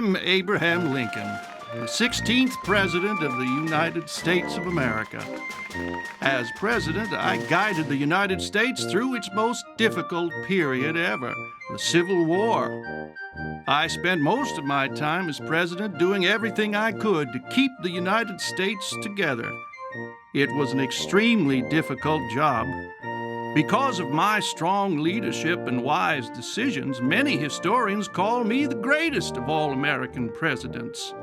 I'm Abraham Lincoln, the 16th President of the United States of America. As President, I guided the United States through its most difficult period ever, the Civil War. I spent most of my time as President doing everything I could to keep the United States together. It was an extremely difficult job. Because of my strong leadership and wise decisions, many historians call me the greatest of all American presidents.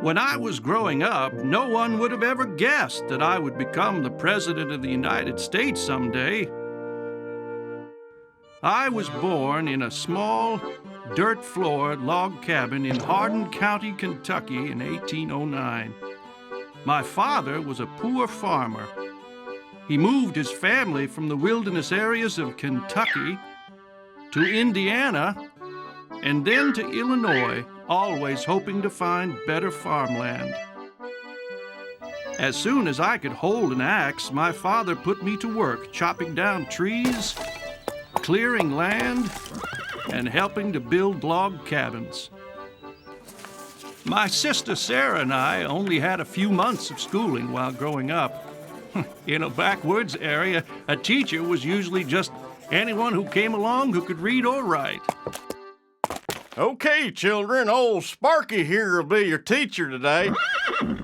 When I was growing up, no one would have ever guessed that I would become the President of the United States someday. I was born in a small, dirt-floored log cabin in Hardin County, Kentucky in 1809. My father was a poor farmer. He moved his family from the wilderness areas of Kentucky to Indiana and then to Illinois, always hoping to find better farmland. As soon as I could hold an axe, my father put me to work chopping down trees, clearing land, and helping to build log cabins. My sister Sarah and I only had a few months of schooling while growing up. In a backwoods area, a teacher was usually just anyone who came along who could read or write. Okay, children, old Sparky here will be your teacher today.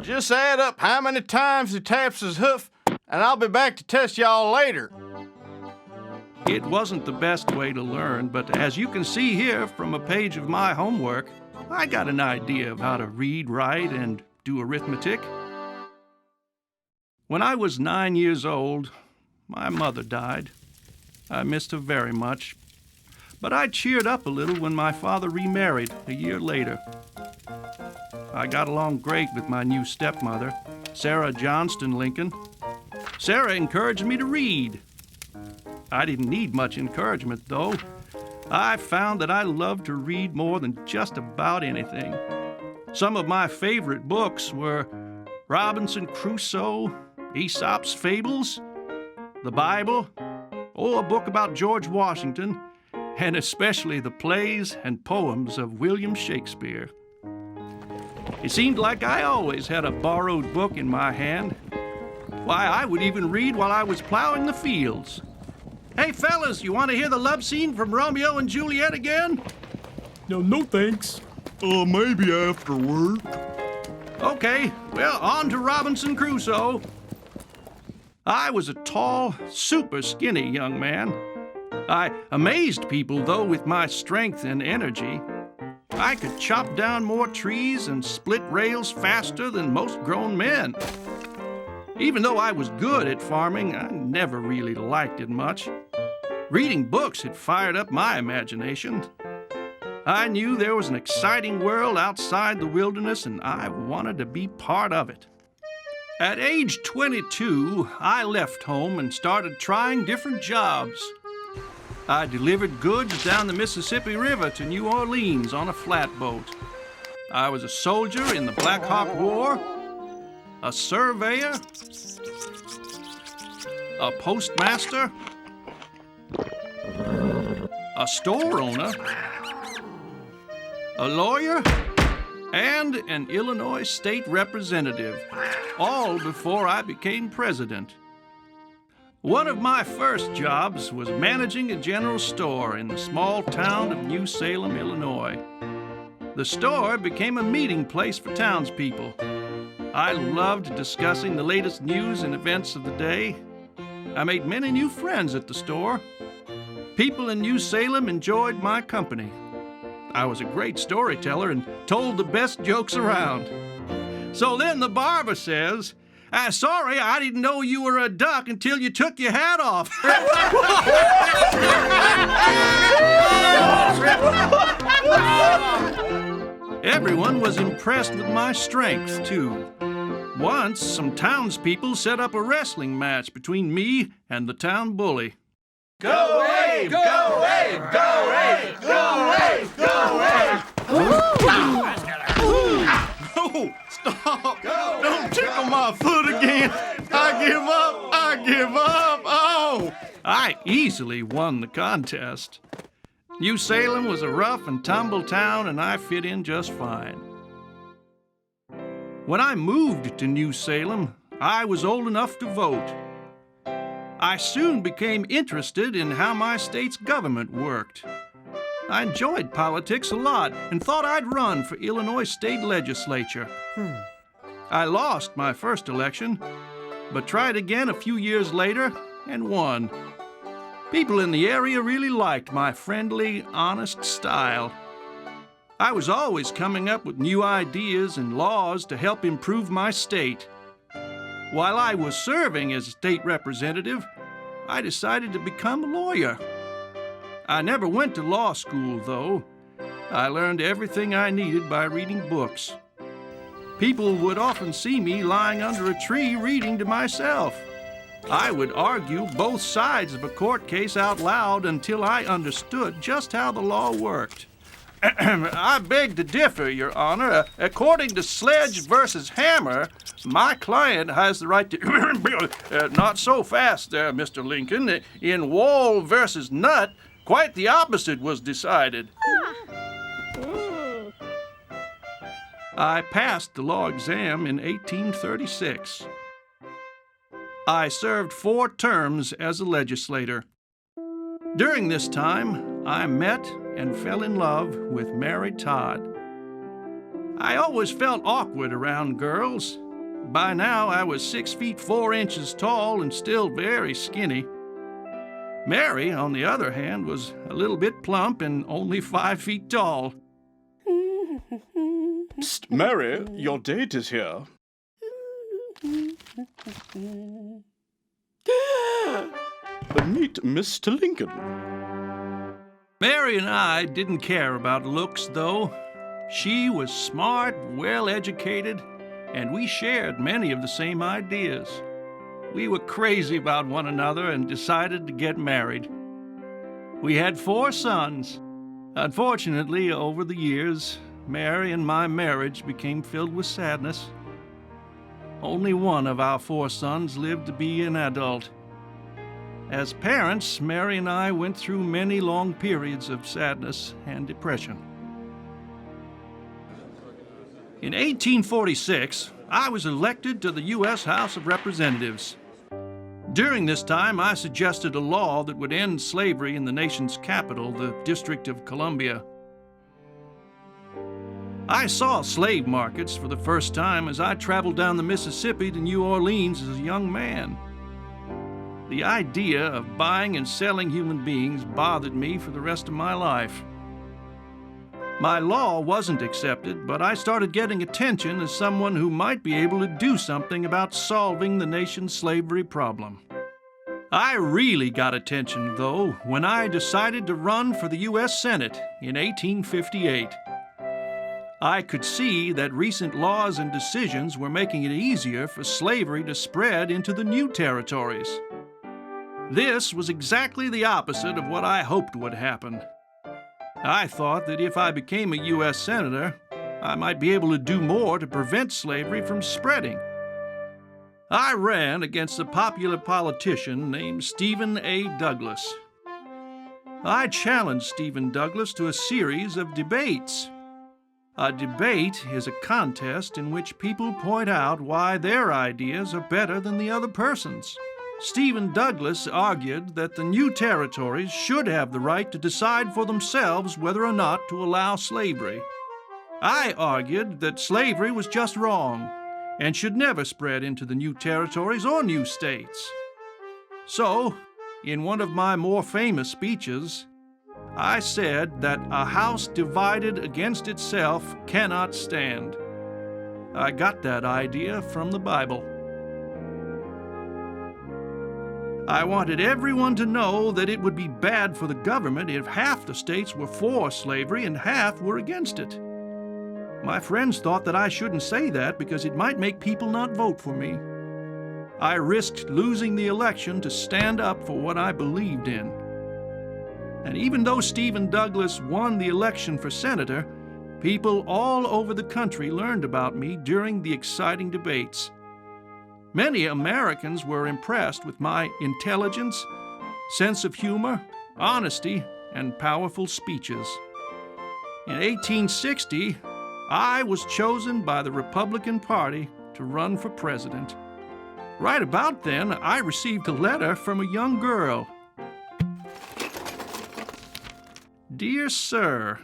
Just add up how many times he taps his hoof, and I'll be back to test y'all later. It wasn't the best way to learn, but as you can see here from a page of my homework, I got an idea of how to read, write, and do arithmetic. When I was 9 years old, my mother died. I missed her very much, but I cheered up a little when my father remarried a year later. I got along great with my new stepmother, Sarah Johnston Lincoln. Sarah encouraged me to read. I didn't need much encouragement, though. I found that I loved to read more than just about anything. Some of my favorite books were Robinson Crusoe, Aesop's Fables, the Bible, or a book about George Washington, and especially the plays and poems of William Shakespeare. It seemed like I always had a borrowed book in my hand. Why, I would even read while I was plowing the fields. Hey, fellas, you want to hear the love scene from Romeo and Juliet again? No thanks. Maybe after work. Okay, well, on to Robinson Crusoe. I was a tall, super skinny young man. I amazed people, though, with my strength and energy. I could chop down more trees and split rails faster than most grown men. Even though I was good at farming, I never really liked it much. Reading books had fired up my imagination. I knew there was an exciting world outside the wilderness, and I wanted to be part of it. At age 22, I left home and started trying different jobs. I delivered goods down the Mississippi River to New Orleans on a flatboat. I was a soldier in the Black Hawk War, a surveyor, a postmaster, a store owner, a lawyer, and an Illinois state representative, all before I became president. One of my first jobs was managing a general store in the small town of New Salem, Illinois. The store became a meeting place for townspeople. I loved discussing the latest news and events of the day. I made many new friends at the store. People in New Salem enjoyed my company. I was a great storyteller and told the best jokes around. So then the barber says, sorry, I didn't know you were a duck until you took your hat off. Everyone was impressed with my strength, too. Once, some townspeople set up a wrestling match between me and the town bully. Go Abe! Go Abe! Go Abe! Go Abe! Go Abe! No, stop! Don't tickle my foot again! I give up! I give up! Oh! I easily won the contest. New Salem was a rough and tumble town, and I fit in just fine. When I moved to New Salem, I was old enough to vote. I soon became interested in how my state's government worked. I enjoyed politics a lot and thought I'd run for Illinois state legislature. I lost my first election, but tried again a few years later and won. People in the area really liked my friendly, honest style. I was always coming up with new ideas and laws to help improve my state. While I was serving as a state representative, I decided to become a lawyer. I never went to law school, though. I learned everything I needed by reading books. People would often see me lying under a tree reading to myself. I would argue both sides of a court case out loud until I understood just how the law worked. I beg to differ, Your Honor. According to Sledge versus Hammer, my client has the right to... not so fast there, Mr. Lincoln. In Wall versus Nutt, quite the opposite was decided. I passed the law exam in 1836. I served 4 terms as a legislator. During this time, I met and fell in love with Mary Todd. I always felt awkward around girls. By now, I was 6 feet 4 inches tall and still very skinny. Mary, on the other hand, was a little bit plump and only 5 feet tall. Psst, Mary, your date is here. Meet Mr. Lincoln. Mary and I didn't care about looks, though. She was smart, well-educated, and we shared many of the same ideas. We were crazy about one another and decided to get married. We had 4 sons. Unfortunately, over the years, Mary and my marriage became filled with sadness. Only one of our 4 sons lived to be an adult. As parents, Mary and I went through many long periods of sadness and depression. In 1846, I was elected to the U.S. House of Representatives. During this time, I suggested a law that would end slavery in the nation's capital, the District of Columbia. I saw slave markets for the first time as I traveled down the Mississippi to New Orleans as a young man. The idea of buying and selling human beings bothered me for the rest of my life. My law wasn't accepted, but I started getting attention as someone who might be able to do something about solving the nation's slavery problem. I really got attention, though, when I decided to run for the U.S. Senate in 1858. I could see that recent laws and decisions were making it easier for slavery to spread into the new territories. This was exactly the opposite of what I hoped would happen. I thought that if I became a U.S. Senator, I might be able to do more to prevent slavery from spreading. I ran against a popular politician named Stephen A. Douglas. I challenged Stephen Douglas to a series of debates. A debate is a contest in which people point out why their ideas are better than the other person's. Stephen Douglas argued that the new territories should have the right to decide for themselves whether or not to allow slavery. I argued that slavery was just wrong and should never spread into the new territories or new states. So, in one of my more famous speeches, I said that a house divided against itself cannot stand. I got that idea from the Bible. I wanted everyone to know that it would be bad for the government if half the states were for slavery and half were against it. My friends thought that I shouldn't say that because it might make people not vote for me. I risked losing the election to stand up for what I believed in. And even though Stephen Douglas won the election for senator, people all over the country learned about me during the exciting debates. Many Americans were impressed with my intelligence, sense of humor, honesty, and powerful speeches. In 1860, I was chosen by the Republican Party to run for president. Right about then, I received a letter from a young girl. Dear Sir,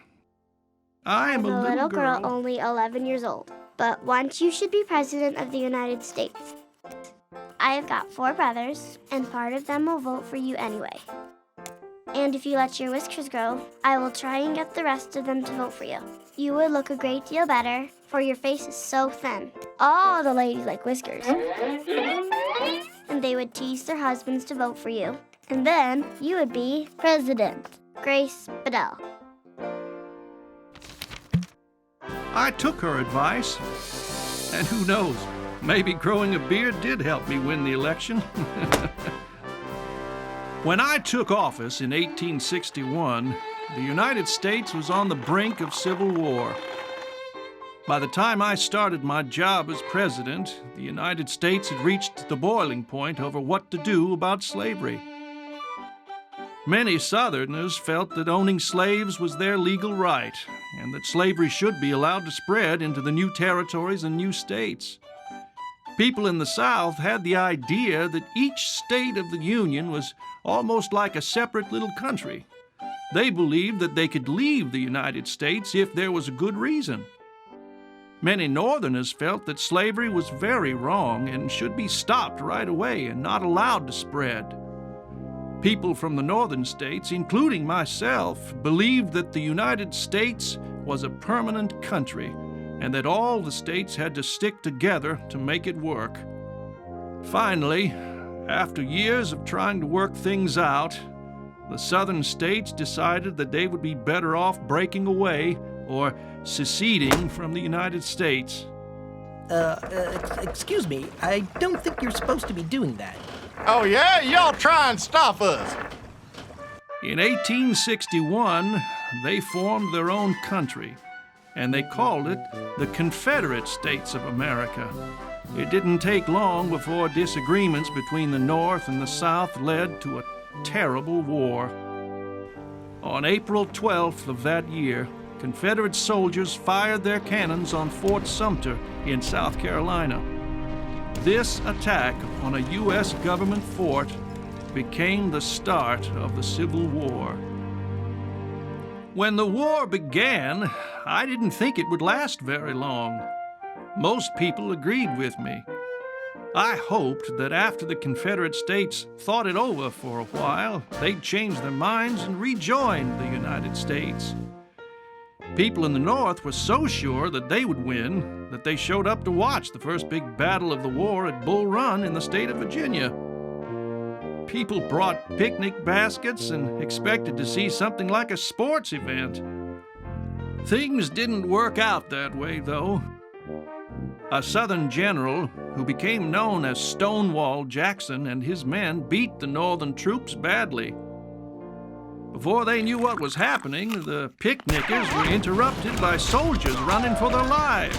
I am a little girl only 11 years old, but once you should be president of the United States. I have got 4 brothers, and part of them will vote for you anyway. And if you let your whiskers grow, I will try and get the rest of them to vote for you. You would look a great deal better, for your face is so thin. All the ladies like whiskers. And they would tease their husbands to vote for you. And then you would be President Grace Bedell. I took her advice, and who knows, maybe growing a beard did help me win the election. When I took office in 1861, the United States was on the brink of civil war. By the time I started my job as president, the United States had reached the boiling point over what to do about slavery. Many Southerners felt that owning slaves was their legal right, and that slavery should be allowed to spread into the new territories and new states. People in the South had the idea that each state of the Union was almost like a separate little country. They believed that they could leave the United States if there was a good reason. Many Northerners felt that slavery was very wrong and should be stopped right away and not allowed to spread. People from the northern states, including myself, believed that the United States was a permanent country and that all the states had to stick together to make it work. Finally, after years of trying to work things out, the southern states decided that they would be better off breaking away or seceding from the United States. Excuse me, I don't think you're supposed to be doing that. Oh, yeah? Y'all try and stop us. In 1861, they formed their own country, and they called it the Confederate States of America. It didn't take long before disagreements between the North and the South led to a terrible war. On April 12th of that year, Confederate soldiers fired their cannons on Fort Sumter in South Carolina. This attack on a U.S. government fort became the start of the Civil War. When the war began, I didn't think it would last very long. Most people agreed with me. I hoped that after the Confederate States thought it over for a while, they'd change their minds and rejoin the United States. People in the North were so sure that they would win that they showed up to watch the first big battle of the war at Bull Run in the state of Virginia. People brought picnic baskets and expected to see something like a sports event. Things didn't work out that way, though. A Southern general who became known as Stonewall Jackson and his men beat the Northern troops badly. Before they knew what was happening, the picnickers were interrupted by soldiers running for their lives.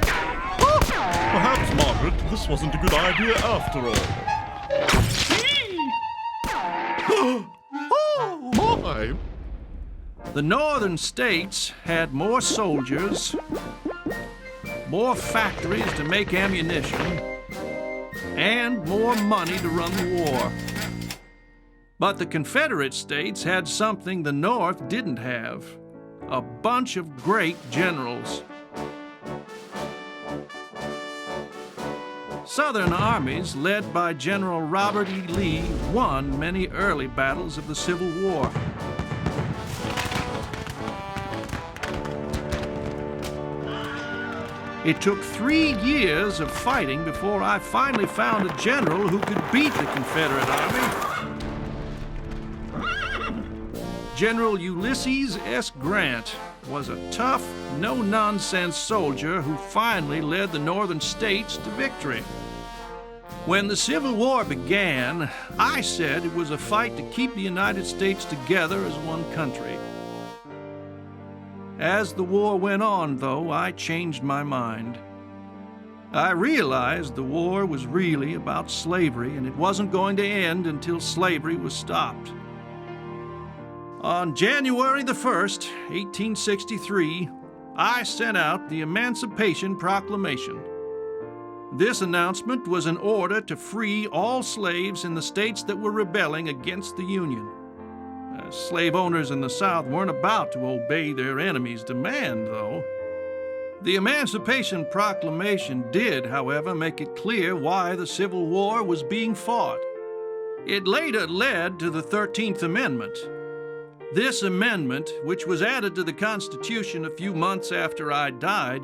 Perhaps, Margaret, this wasn't a good idea after all. Oh, my. The northern states had more soldiers, more factories to make ammunition, and more money to run the war. But the Confederate States had something the North didn't have: a bunch of great generals. Southern armies, led by General Robert E. Lee, won many early battles of the Civil War. It took 3 years of fighting before I finally found a general who could beat the Confederate Army. General Ulysses S. Grant was a tough, no-nonsense soldier who finally led the northern states to victory. When the Civil War began, I said it was a fight to keep the United States together as one country. As the war went on, though, I changed my mind. I realized the war was really about slavery, and it wasn't going to end until slavery was stopped. On January the 1st, 1863, I sent out the Emancipation Proclamation. This announcement was an order to free all slaves in the states that were rebelling against the Union. Slave owners in the South weren't about to obey their enemies' demand, though. The Emancipation Proclamation did, however, make it clear why the Civil War was being fought. It later led to the 13th Amendment. This amendment, which was added to the Constitution a few months after I died,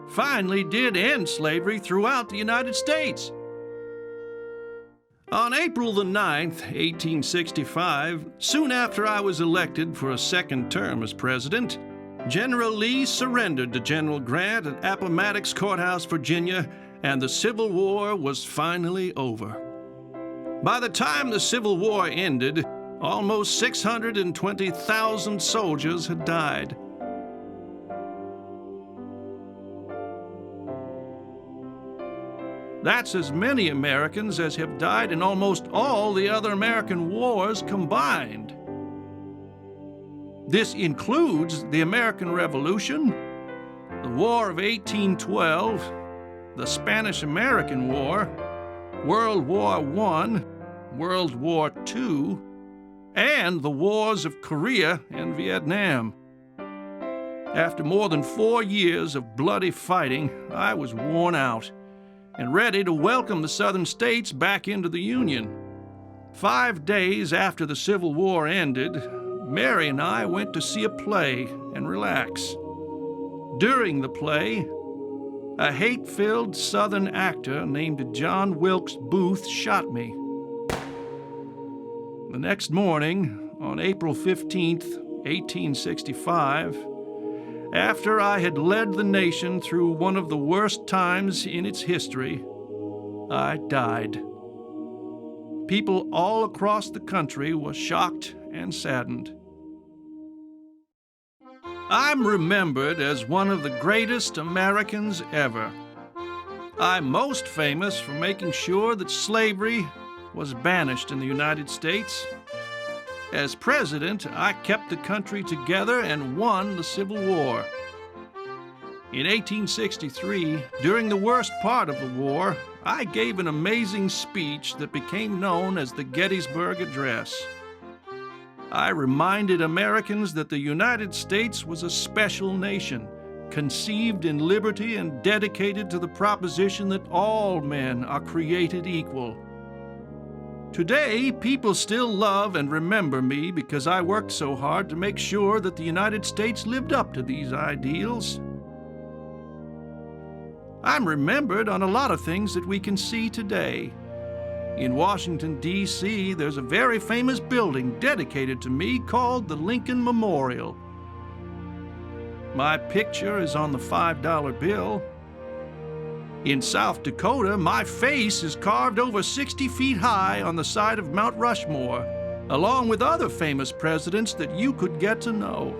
finally did end slavery throughout the United States. On April the 9th, 1865, soon after I was elected for a second term as president, General Lee surrendered to General Grant at Appomattox Courthouse, Virginia, and the Civil War was finally over. By the time the Civil War ended, almost 620,000 soldiers had died. That's as many Americans as have died in almost all the other American wars combined. This includes the American Revolution, the War of 1812, the Spanish-American War, World War I, World War II, and the wars of Korea and Vietnam. After more than 4 years of bloody fighting, I was worn out and ready to welcome the Southern states back into the Union. 5 days after the Civil War ended, Mary and I went to see a play and relax. During the play, a hate-filled Southern actor named John Wilkes Booth shot me. The next morning, on April 15th, 1865, after I had led the nation through one of the worst times in its history, I died. People all across the country were shocked and saddened. I'm remembered as one of the greatest Americans ever. I'm most famous for making sure that slavery was banished in the United States. As president, I kept the country together and won the Civil War. In 1863, during the worst part of the war, I gave an amazing speech that became known as the Gettysburg Address. I reminded Americans that the United States was a special nation, conceived in liberty and dedicated to the proposition that all men are created equal. Today, people still love and remember me because I worked so hard to make sure that the United States lived up to these ideals. I'm remembered on a lot of things that we can see today. In Washington, D.C., there's a very famous building dedicated to me called the Lincoln Memorial. My picture is on the $5 bill. In South Dakota, my face is carved over 60 feet high on the side of Mount Rushmore, along with other famous presidents that you could get to know.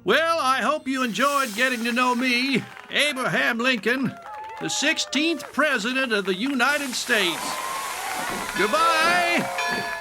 Well, I hope you enjoyed getting to know me, Abraham Lincoln, the 16th President of the United States. Goodbye!